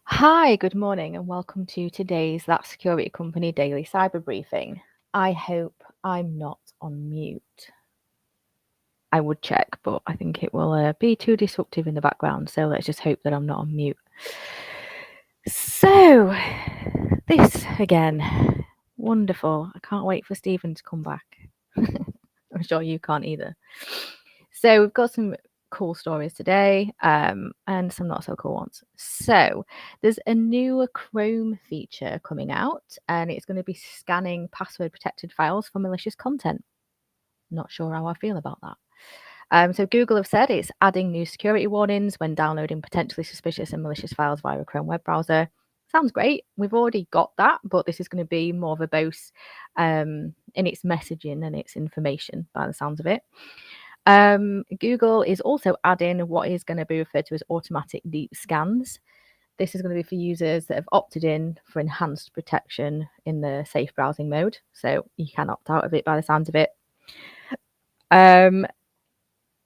Hi, good morning, and welcome to today's That Security Company Daily Cyber Briefing. I hope I'm not on mute. I would check, but I think it will be too disruptive in the background, so let's just hope that I'm not on mute. So, this again, wonderful. I can't wait for Stephen to come back. I'm sure you can't either. So, we've got some cool stories today and some not so cool ones. So there's a new Chrome feature coming out and it's going to be scanning password protected files for malicious content. Not sure how I feel about that. So Google have said it's adding new security warnings when downloading potentially suspicious and malicious files via a Chrome web browser. Sounds great. We've already got that, but this is going to be more of a boost in its messaging and its information by the sounds of it. Google is also adding what is going to be referred to as automatic deep scans. This is going to be for users that have opted in for enhanced protection in the safe browsing mode. So you can opt out of it by the sounds of it. And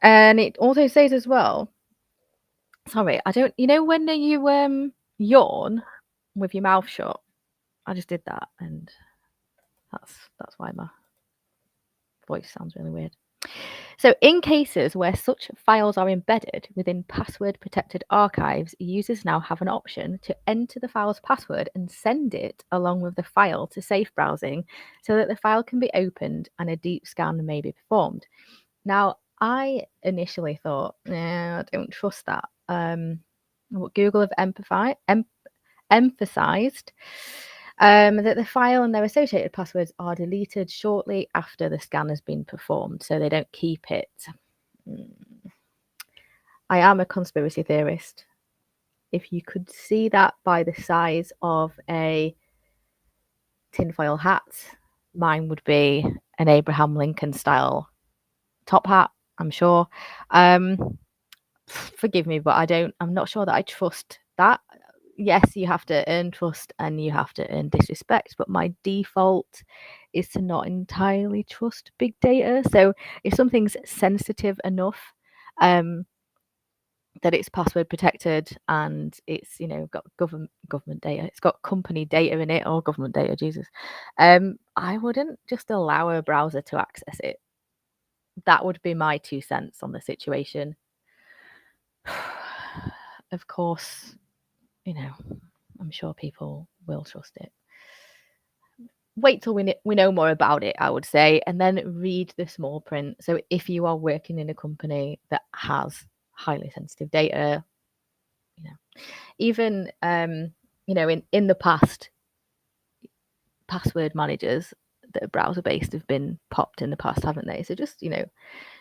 it also says as well, sorry, I don't, when you yawn with your mouth shut, I just did that and that's why my voice sounds really weird. So in cases where such files are embedded within password-protected archives, users now have an option to enter the file's password and send it along with the file to safe browsing so that the file can be opened and a deep scan may be performed. Now, I initially thought, I don't trust that. What Google have emphasized that the file and their associated passwords are deleted shortly after the scan has been performed, so they don't keep it. I am a conspiracy theorist. If you could see that by the size of a tinfoil hat, mine would be an Abraham Lincoln style top hat, I'm sure. Forgive me, but I'm not sure that I trust that. Yes, you have to earn trust and you have to earn disrespect, but my default is to not entirely trust big data. So if something's sensitive enough that it's password protected and it's got government data, it's got company data in it, or government data, Jesus, I wouldn't just allow a browser to access it. That would be my 2 cents on the situation. Of course, I'm sure people will trust it. Wait till we know more about it, I would say, and then read the small print. So if you are working in a company that has highly sensitive data, even in the past, password managers that are browser based have been popped in the past, haven't they? So just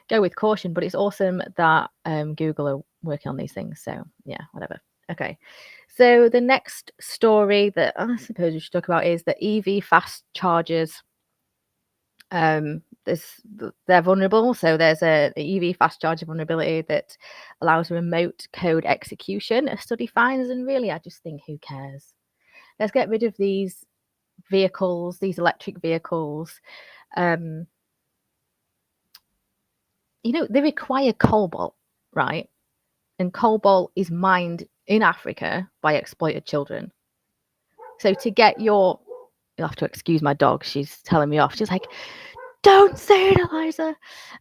go with caution. But it's awesome that Google are working on these things. So yeah, whatever. Okay, so the next story that I suppose we should talk about is that EV fast chargers. They're vulnerable. So there's a EV fast charger vulnerability that allows remote code execution. A study finds, and really, I just think, who cares? Let's get rid of these vehicles, these electric vehicles. They require cobalt, right? And cobalt is mined in Africa by exploited children. So to get you'll have to excuse my dog. She's telling me off. She's like, don't say it, Eliza.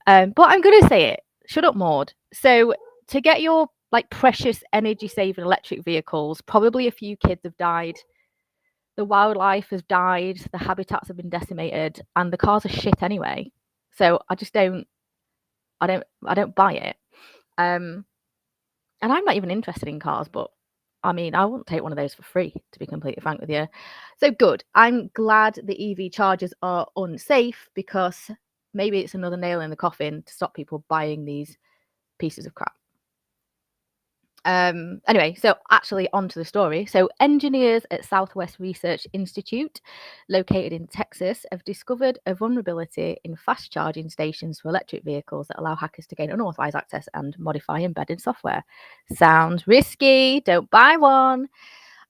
But I'm going to say it. Shut up, Maud. So to get your precious energy saving electric vehicles, probably a few kids have died. The wildlife has died. The habitats have been decimated, and the cars are shit anyway. So I just don't buy it. And I'm not even interested in cars, but I mean, I wouldn't take one of those for free, to be completely frank with you. So good. I'm glad the EV chargers are unsafe because maybe it's another nail in the coffin to stop people buying these pieces of crap. Anyway, so actually onto the story. So engineers at Southwest Research Institute, located in Texas, have discovered a vulnerability in fast charging stations for electric vehicles that allow hackers to gain unauthorized access and modify embedded software. Sounds risky. Don't buy one.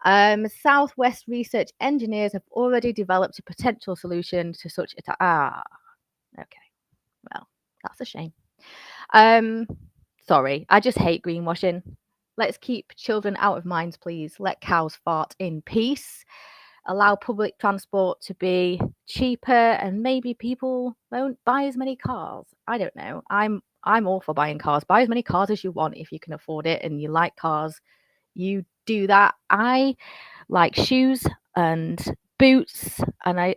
Southwest Research engineers have already developed a potential solution to such attack. Okay. Well, that's a shame. Sorry, I just hate greenwashing. Let's keep children out of mines, please. Let cows fart in peace. Allow public transport to be cheaper, and maybe people won't buy as many cars. I don't know. I'm all for buying cars. Buy as many cars as you want if you can afford it and you like cars. You do that. I like shoes and boots, and I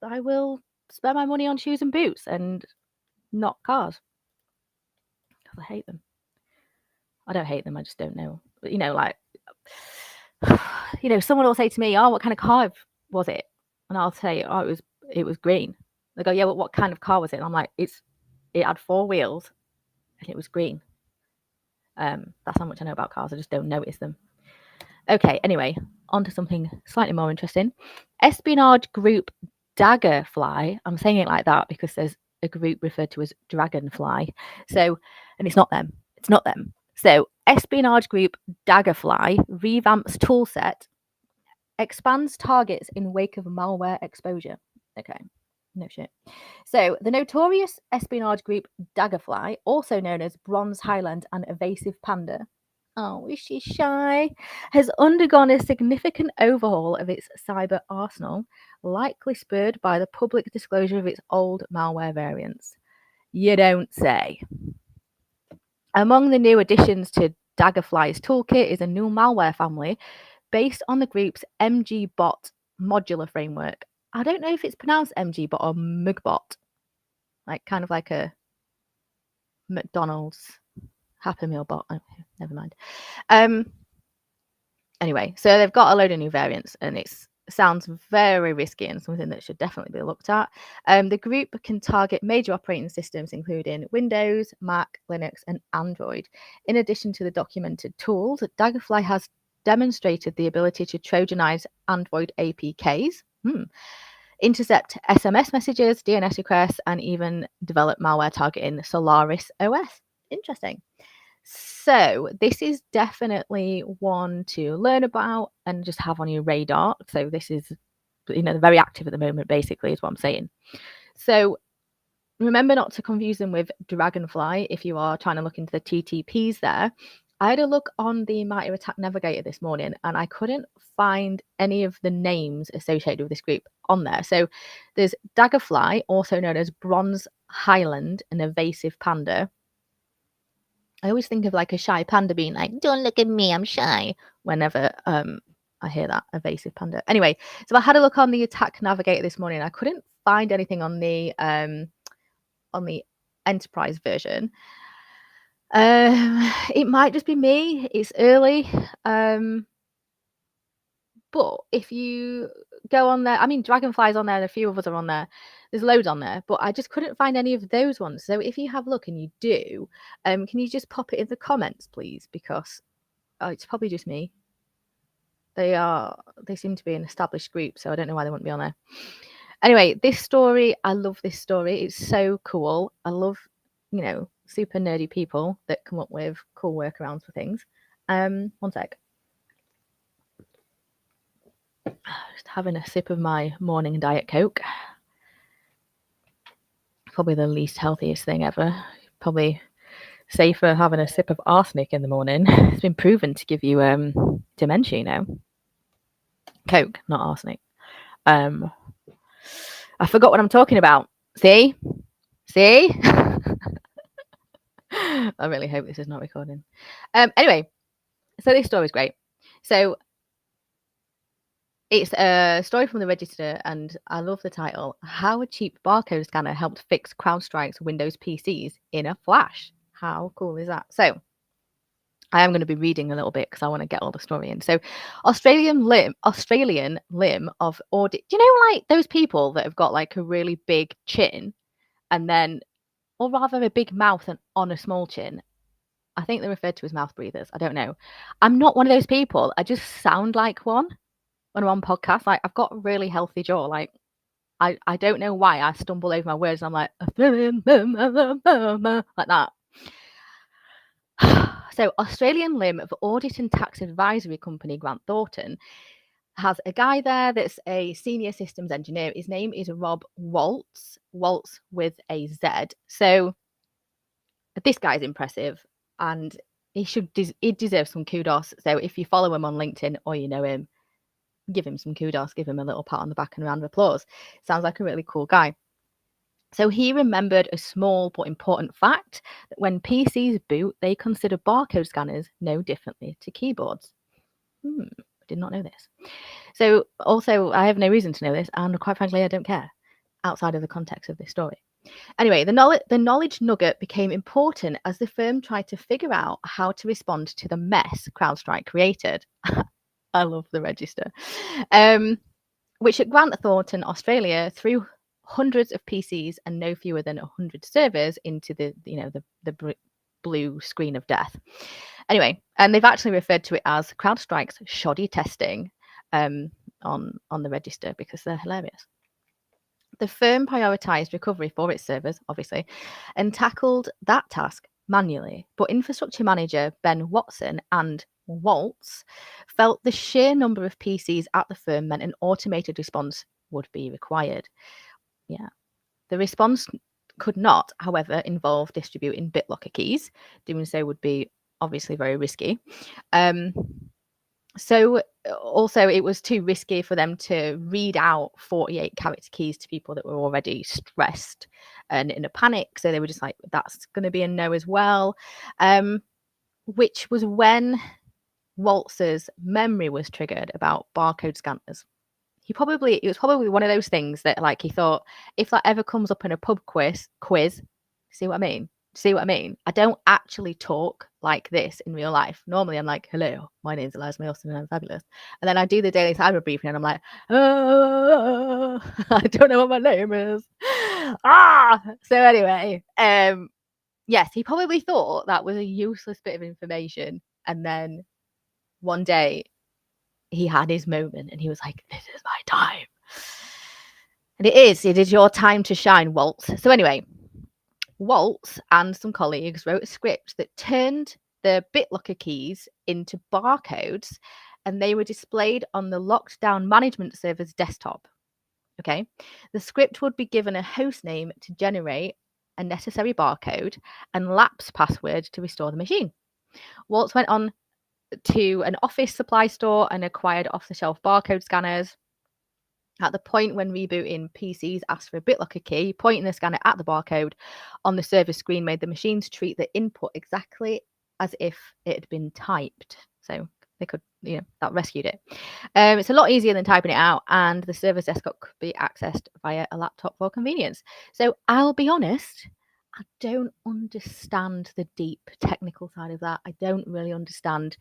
will spend my money on shoes and boots and not cars because I hate them. I don't hate them. I just don't know. But, like, someone will say to me, "Oh, what kind of car was it?" And I'll say, "Oh, it was green." They go, "Yeah, but what kind of car was it?" And I'm like, it had 4 wheels and it was green." That's how much I know about cars. I just don't notice them. Okay, anyway, on to something slightly more interesting. Espionage group Daggerfly. I'm saying it like that because there's a group referred to as Dragonfly. So, and it's not them. It's not them. So, espionage group Daggerfly revamps toolset, expands targets in wake of malware exposure. Okay, no shit. So, the notorious espionage group Daggerfly, also known as Bronze Highland and Evasive Panda, oh, is she shy? Has undergone a significant overhaul of its cyber arsenal, likely spurred by the public disclosure of its old malware variants. You don't say. Among the new additions to Daggerfly's toolkit is a new malware family based on the group's MGBot modular framework. I don't know if it's pronounced MGBot or MGBot, like kind of like a McDonald's Happy Meal bot. Oh, never mind. Anyway, so they've got a load of new variants, and it sounds very risky and something that should definitely be looked at. The group can target major operating systems, including Windows, Mac, Linux, and Android. In addition to the documented tools, Daggerfly has demonstrated the ability to Trojanize Android APKs, intercept SMS messages, DNS requests, and even develop malware targeting Solaris OS. Interesting. So this is definitely one to learn about and just have on your radar. So this is, they're very active at the moment, basically, is what I'm saying. So remember not to confuse them with Dragonfly if you are trying to look into the TTPs there. I had a look on the MITRE ATT&CK Navigator this morning, and I couldn't find any of the names associated with this group on there. So there's Daggerfly, also known as Bronze Highland, an Evasive Panda. I always think of like a shy panda being like, "Don't look at me, I'm shy," whenever I hear that, evasive panda. Anyway, so I had a look on the ATT&CK Navigator this morning. I couldn't find anything on the enterprise version. It might just be me. It's early. But if you go on there, I mean, Dragonfly's on there, and a few of us are on there. There's loads on there, but I just couldn't find any of those ones. So if you have a look and you do, can you just pop it in the comments, please? Because it's probably just me. They seem to be an established group, so I don't know why they wouldn't be on there. Anyway, this story, I love this story. It's so cool. I love, super nerdy people that come up with cool workarounds for things. One sec. Just having a sip of my morning Diet Coke. Probably the least healthiest thing ever. Probably safer having a sip of arsenic in the morning. It's been proven to give you dementia, Coke, not arsenic. I forgot what I'm talking about. See? I really hope this is not recording. Anyway, so this story is great. So it's a story from the Register, and I love the title. How a cheap barcode scanner helped fix CrowdStrike's Windows PCs in a flash. How cool is that? So I am going to be reading a little bit because I want to get all the story in. So Australian limb of audit. Do you know, like those people that have got like a really big chin and then, or rather a big mouth and on a small chin? I think they're referred to as mouth breathers. I don't know. I'm not one of those people. I just sound like one when I'm on podcasts. Like I've got a really healthy jaw. Like I don't know why I stumble over my words. And I'm like that. So Australian limb of audit and tax advisory company Grant Thornton has a guy there that's a senior systems engineer. His name is Rob Waltz with a Z. So this guy's impressive, and he deserves some kudos. So if you follow him on LinkedIn or you know him, give him some kudos, give him a little pat on the back and a round of applause. Sounds like a really cool guy. So he remembered a small but important fact that when PCs boot, they consider barcode scanners no differently to keyboards. I did not know this. So also, I have no reason to know this, and quite frankly, I don't care outside of the context of this story. Anyway, the knowledge nugget became important as the firm tried to figure out how to respond to the mess CrowdStrike created. I love the register. Which at Grant Thornton, Australia, threw hundreds of PCs and no fewer than 100 servers into the blue screen of death. Anyway, and they've actually referred to it as CrowdStrike's shoddy testing on the register because they're hilarious. The firm prioritized recovery for its servers, obviously, and tackled that task manually. But infrastructure manager Ben Watson and Waltz felt the sheer number of PCs at the firm meant an automated response would be required. Yeah. The response could not, however, involve distributing BitLocker keys. Doing so would be obviously very risky. So also it was too risky for them to read out 48 character keys to people that were already stressed and in a panic. So they were just like, that's going to be a no as well. Which was when Waltz's memory was triggered about barcode scanners. It was probably one of those things that like he thought, if that ever comes up in a pub quiz, see what I mean? I don't actually talk like this in real life. Normally I'm like, hello, my name's Eliza Milson and I'm fabulous. And then I do the daily cyber briefing and I'm like, oh, I don't know what my name is. So anyway, yes, he probably thought that was a useless bit of information. And then one day he had his moment and he was like, this is my time. And it is your time to shine, Waltz. So anyway, Waltz and some colleagues wrote a script that turned the BitLocker keys into barcodes and they were displayed on the locked down management server's desktop. Okay. The script would be given a host name to generate a necessary barcode and lapse password to restore the machine. Waltz went on to an office supply store and acquired off-the-shelf barcode scanners. At the point when rebooting, PCs asked for a BitLocker key, pointing the scanner at the barcode on the server screen made the machines treat the input exactly as if it had been typed. So they could, that rescued it. It's a lot easier than typing it out, and the server's desktop could be accessed via a laptop for convenience. So I'll be honest, I don't understand the deep technical side of that. I don't really understand,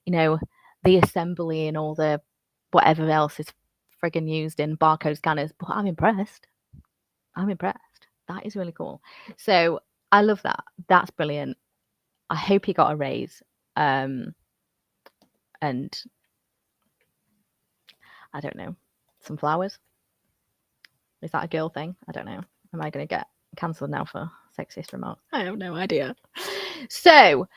the assembly and all the whatever else is friggin' used in barcode scanners, but I'm impressed. That is really cool. So I love that. That's brilliant. I hope he got a raise. And I don't know, some flowers. Is that a girl thing? I don't know. Am I going to get cancelled now for sexist remarks? I have no idea. So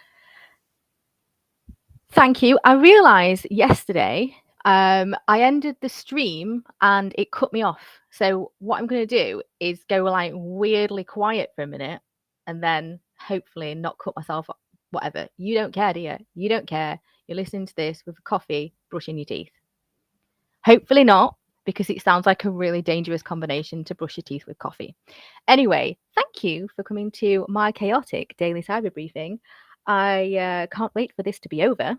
thank you. I realised yesterday I ended the stream and it cut me off. So what I'm going to do is go like weirdly quiet for a minute and then hopefully not cut myself off. Whatever. You don't care, do you? You don't care. You're listening to this with a coffee, brushing your teeth. Hopefully not, because it sounds like a really dangerous combination to brush your teeth with coffee. Anyway, thank you for coming to my chaotic daily cyber briefing. I can't wait for this to be over.